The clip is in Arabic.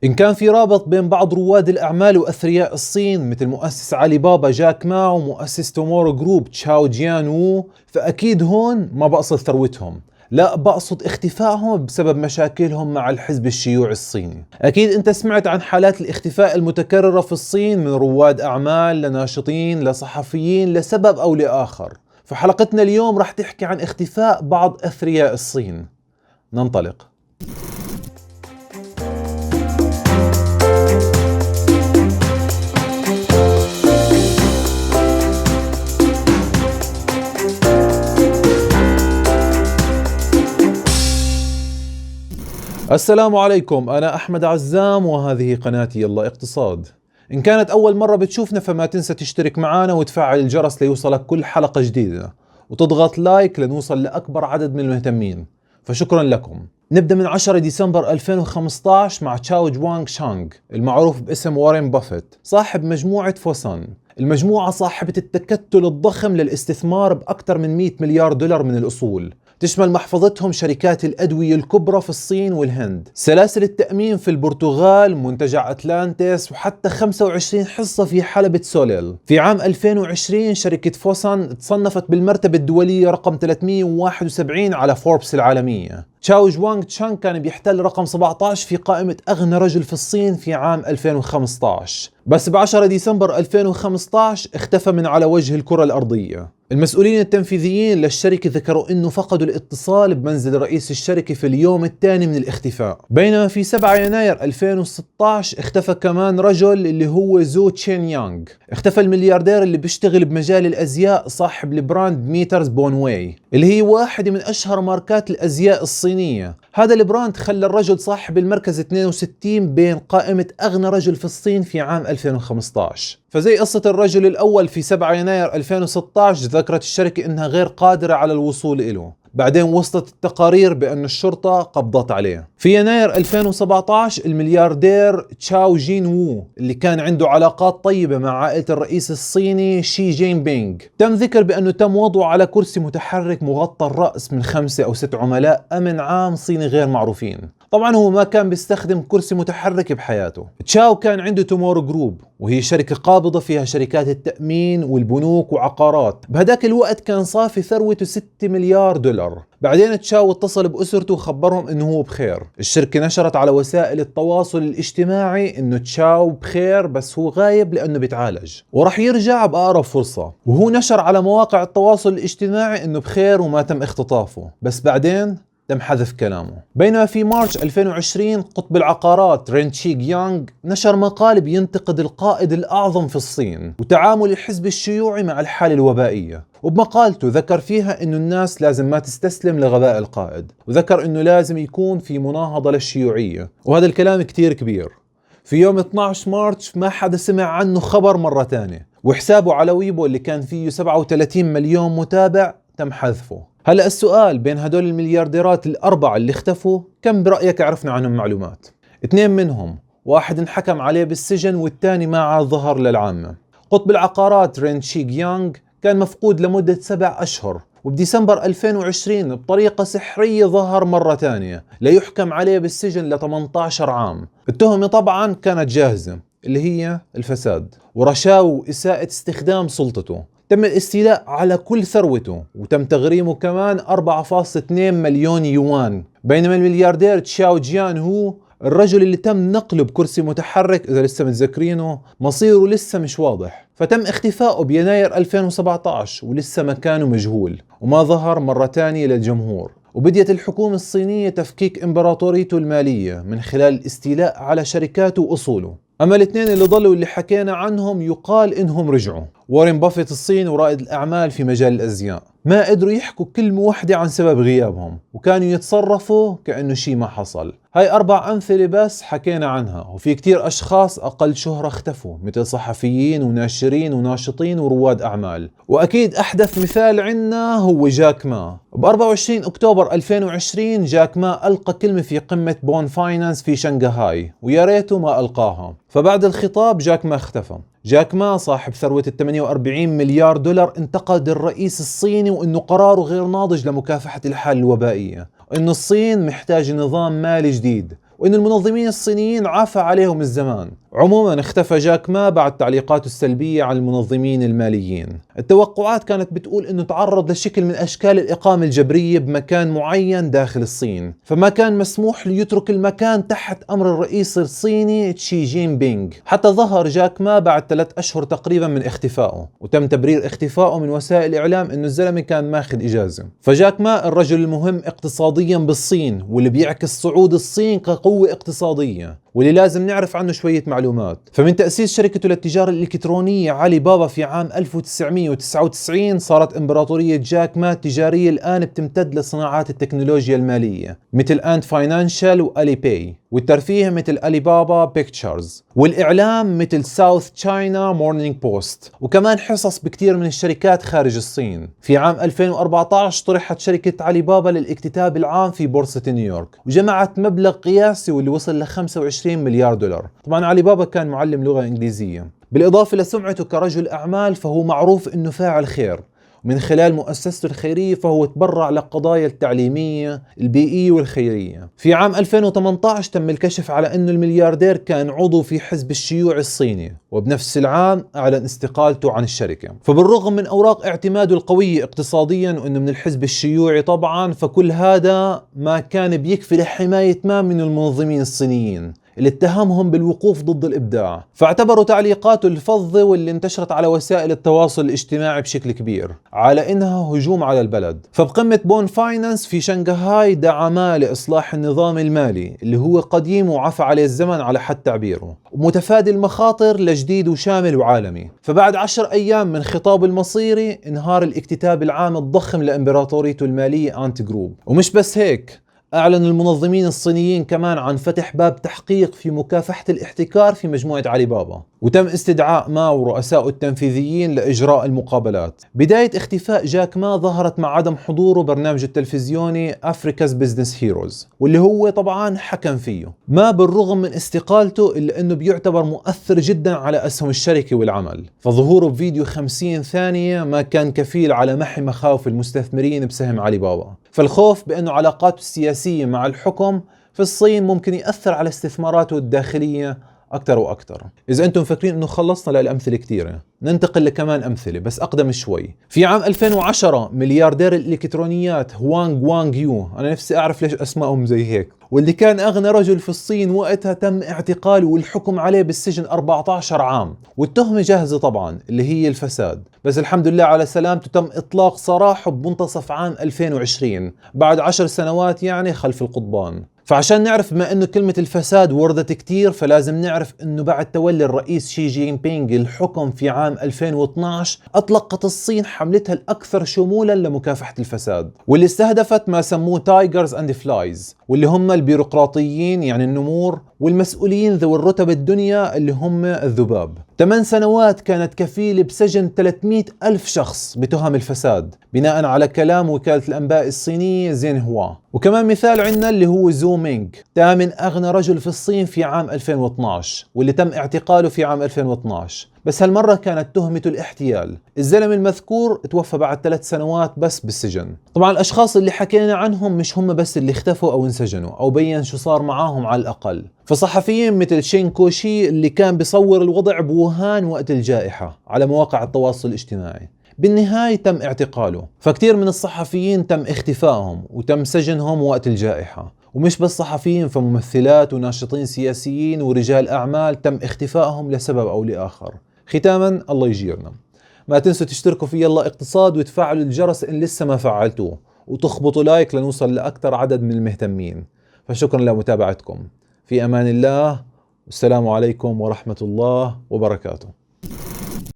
إن كان في رابط بين بعض رواد الأعمال وأثرياء الصين مثل مؤسس علي بابا جاك ما ومؤسس تومورو جروب تشاو جيان وو، فأكيد هون ما بقصد ثروتهم، لا بقصد اختفائهم بسبب مشاكلهم مع الحزب الشيوعي الصيني. أكيد أنت سمعت عن حالات الاختفاء المتكررة في الصين من رواد أعمال لناشطين لصحفيين لسبب أو لآخر. فحلقتنا اليوم رح تحكي عن اختفاء بعض أثرياء الصين. ننطلق. السلام عليكم، أنا أحمد عزام وهذه قناتي يلا اقتصاد. إن كانت أول مرة بتشوفنا فما تنسى تشترك معنا وتفعل الجرس ليوصلك كل حلقة جديدة، وتضغط لايك لنوصل لأكبر عدد من المهتمين، فشكرا لكم. نبدأ من 10 ديسمبر 2015 مع تشاو جوانغ شانغ المعروف باسم وارين بافيت، صاحب مجموعة فوسان. المجموعة صاحبة التكتل الضخم للاستثمار بأكثر من 100 مليار دولار من الأصول، تشمل محفظتهم شركات الأدوية الكبرى في الصين والهند، سلاسل التأمين في البرتغال، منتجع أتلانتيس، وحتى 25 حصة في حلبة سوليل. في عام 2020 شركة فوسان تصنفت بالمرتبة الدولية رقم 371 على فوربس العالمية. تشاو جوانغ شانغ كان بيحتل رقم 17 في قائمة أغنى رجل في الصين في عام 2015، بس ب10 ديسمبر 2015 اختفى من على وجه الكرة الأرضية. المسؤولين التنفيذيين للشركة ذكروا أنه فقدوا الاتصال بمنزل رئيس الشركة في اليوم الثاني من الاختفاء. بينما في 7 يناير 2016 اختفى كمان رجل اللي هو زو تشين يانغ. اختفى الملياردير اللي بيشتغل بمجال الأزياء صاحب البراند ميترز بونواي اللي هي واحدة من أشهر ماركات الأزياء الصينية. هذا البراند خلى الرجل صاحب المركز 62 بين قائمة أغنى رجل في الصين في عام 2015. فزي قصة الرجل الأول في 7 يناير 2016 ذكرت الشركة إنها غير قادرة على الوصول إله، بعدين وصلت التقارير بأن الشرطة قبضت عليه. في يناير 2017 الملياردير تشاو جين وو اللي كان عنده علاقات طيبة مع عائلة الرئيس الصيني شي جين بينغ، تم ذكر بأنه تم وضعه على كرسي متحرك مغطى الرأس من 5 أو 6 عملاء أمن عام صيني غير معروفين. طبعا هو ما كان بيستخدم كرسي متحرك بحياته. تشاو كان عنده تومورو جروب وهي شركة قابضة فيها شركات التأمين والبنوك وعقارات. بهداك الوقت كان صافي ثروته 6 مليار دولار. بعدين تشاو اتصل بأسرته وخبرهم انه هو بخير. الشركة نشرت على وسائل التواصل الاجتماعي انه تشاو بخير بس هو غايب لانه بيتعالج ورح يرجع بأقرب فرصة، وهو نشر على مواقع التواصل الاجتماعي انه بخير وما تم اختطافه، بس بعدين تم حذف كلامه. بينما في مارس 2020 قطب العقارات رين تشي يانغ نشر مقال بينتقد القائد الأعظم في الصين وتعامل الحزب الشيوعي مع الحالة الوبائية، وبمقالته ذكر فيها إنه الناس لازم ما تستسلم لغباء القائد، وذكر إنه لازم يكون في مناهضة للشيوعية، وهذا الكلام كتير كبير. في يوم 12 مارس ما حدا سمع عنه خبر مرة تانية، وحسابه على ويبو اللي كان فيه 37 مليون متابع تم حذفه. هلأ السؤال، بين هدول المليارديرات الأربعة اللي اختفوا كم برأيك عرفنا عنهم معلومات؟ 2 منهم، واحد انحكم عليه بالسجن والثاني ما عاد ظهر للعامة. قطب العقارات رين تشي يانغ كان مفقود لمدة 7 أشهر، وبديسمبر 2020 بطريقة سحرية ظهر مرة تانية ليحكم عليه بالسجن ل 18 عام. التهمة طبعا كانت جاهزة اللي هي الفساد ورشاوى وإساءة استخدام سلطته. تم الاستيلاء على كل ثروته وتم تغريمه كمان 4.2 مليون يوان. بينما الملياردير تشاو جيان هو الرجل اللي تم نقله بكرسي متحرك، إذا لسه متذكرينه مصيره لسه مش واضح، فتم اختفائه بيناير 2017 ولسه مكانه مجهول وما ظهر مرة تانية للجمهور. وبدأت الحكومة الصينية تفكيك إمبراطوريته المالية من خلال الاستيلاء على شركاته وأصوله. أما الاثنين اللي ضلوا اللي حكينا عنهم يقال إنهم رجعوا. وارين بافيت الصين ورائد الأعمال في مجال الأزياء ما قدروا يحكوا كلمة واحدة عن سبب غيابهم، وكانوا يتصرفوا كأنه شيء ما حصل. هاي 4 أمثلة بس حكينا عنها، وفي كتير أشخاص أقل شهرة اختفوا مثل صحفيين وناشرين وناشطين ورواد أعمال. وأكيد أحدث مثال عنا هو جاك ما. ب 24 أكتوبر 2020 جاك ما ألقى كلمة في قمة بون فاينانس في شنغهاي، ويا ريته ما ألقاها. فبعد الخطاب جاك ما اختفى. جاك ما صاحب ثروة 48 مليار دولار انتقد الرئيس الصيني وإنه قراره غير ناضج لمكافحة الحالة الوبائية، وإنه الصين محتاج نظام مالي جديد، وإن المنظمين الصينيين عافى عليهم الزمان. عموما اختفى جاك ما بعد تعليقاته السلبية عن المنظمين الماليين. التوقعات كانت بتقول انه تعرض لشكل من اشكال الاقامة الجبرية بمكان معين داخل الصين، فما كان مسموح له يترك المكان تحت امر الرئيس الصيني تشي جين بينغ. حتى ظهر جاك ما بعد 3 أشهر تقريبا من اختفائه، وتم تبرير اختفائه من وسائل الاعلام انه الزلمة كان ماخذ اجازة. فجاك ما الرجل المهم اقتصاديا بالصين، واللي بيعكس صعود الصين كقوة اقتصادية، واللي لازم نعرف عنه شوية معلومات. فمن تأسيس شركته للتجارة الإلكترونية علي بابا في عام 1999 صارت إمبراطورية جاك ما التجارية الآن بتمتد لصناعات التكنولوجيا المالية مثل أنت فاينانشال وألي باي، والترفيه مثل ألي بابا بيكتشرز، والإعلام مثل ساوث تشاينا مورنينج بوست، وكمان حصص بكثير من الشركات خارج الصين. في عام 2014 طرحت شركة علي بابا للاكتتاب العام في بورصة نيويورك، وجمعت مبلغ قياسي واللي وصل ل 25 مليار دولار. طبعا علي بابا كان معلم لغة إنجليزية. بالإضافة لسمعته كرجل أعمال فهو معروف إنه فاعل خير، ومن خلال مؤسسته الخيرية فهو تبرع للقضايا التعليمية البيئية والخيرية. في عام 2018 تم الكشف على أنه الملياردير كان عضو في حزب الشيوعي الصيني، وبنفس العام أعلن استقالته عن الشركة. فبالرغم من أوراق اعتماده القوية اقتصاديا وأنه من الحزب الشيوعي طبعا، فكل هذا ما كان بيكفي لحماية ما من المنظمين الصينيين اللي اتهمهم بالوقوف ضد الإبداع. فاعتبروا تعليقاته الفظة واللي انتشرت على وسائل التواصل الاجتماعي بشكل كبير على إنها هجوم على البلد. فبقمة بون فاينانس في شنغهاي دعما لإصلاح النظام المالي اللي هو قديم وعفى عليه الزمن على حد تعبيره، ومتفادي المخاطر لجديد وشامل وعالمي. فبعد 10 أيام من خطابه المصيري انهار الاكتتاب العام الضخم لإمبراطوريته المالية أنت جروب. ومش بس هيك، أعلن المنظمين الصينيين كمان عن فتح باب تحقيق في مكافحة الاحتكار في مجموعة علي بابا، وتم استدعاء ما ورؤساء التنفيذيين لإجراء المقابلات. بداية اختفاء جاك ما ظهرت مع عدم حضوره برنامج التلفزيوني أفريكا's Business Heroes، واللي هو طبعا حكم فيه. ما بالرغم من استقالته إلا أنه بيعتبر مؤثر جدا على أسهم الشركة والعمل، فظهوره بفيديو 50 ثانية ما كان كفيل على محي مخاوف المستثمرين بسهم علي بابا. فالخوف بأنه علاقاته السياسية مع الحكم في الصين ممكن يأثر على استثماراته الداخلية أكثر وأكثر. إذا أنتم فاكرين أنه خلصنا للأمثلة كثيرة، ننتقل لكمان أمثلة بس أقدم شوي. في عام 2010 ملياردير الإلكترونيات وانغ يو، أنا نفسي أعرف ليش أسمائهم زي هيك، واللي كان أغنى رجل في الصين وقتها، تم اعتقاله والحكم عليه بالسجن 14 عام، والتهمة جاهزة طبعا اللي هي الفساد. بس الحمد لله على سلامته، تم إطلاق سراحه بمنتصف عام 2020 بعد 10 سنوات يعني خلف القضبان. فعشان نعرف بما انه كلمة الفساد وردت كتير، فلازم نعرف انه بعد تولي الرئيس شي جين بينغ الحكم في عام 2012 اطلقت الصين حملتها الاكثر شمولا لمكافحة الفساد، واللي استهدفت ما سموه تايجرز اند فلايز، واللي هم البيروقراطيين يعني النمور، والمسؤولين ذوي الرتب الدنيا اللي هم الذباب. 8 سنوات كانت كفيلة بسجن 300 ألف شخص بتهم الفساد بناء على كلام وكالة الأنباء الصينية زينهوا. وكمان مثال عندنا اللي هو زو مينغ، 8 أغنى رجل في الصين في عام 2012، واللي تم اعتقاله في عام 2012، بس هالمرة كانت تهمته الاحتيال. الزلم المذكور توفى بعد 3 سنوات بس بالسجن. طبعا الأشخاص اللي حكينا عنهم مش هم بس اللي اختفوا أو انسجنوا أو بين شو صار معاهم على الأقل، فصحفيين مثل شين كوشي اللي كان بيصور الوضع بوهان وقت الجائحة على مواقع التواصل الاجتماعي، بالنهاية تم اعتقاله. فكتير من الصحفيين تم اختفائهم وتم سجنهم وقت الجائحة. ومش بس صحفيين، فممثلات وناشطين سياسيين ورجال أعمال تم اختفائهم لسبب أو لآخر. ختاما، الله يجيرنا. ما تنسوا تشتركوا في يلا اقتصاد وتفعلوا الجرس إن لسه ما فعلتوه، وتخبطوا لايك لنوصل لأكثر عدد من المهتمين. فشكرا لمتابعتكم. في أمان الله، والسلام عليكم ورحمة الله وبركاته.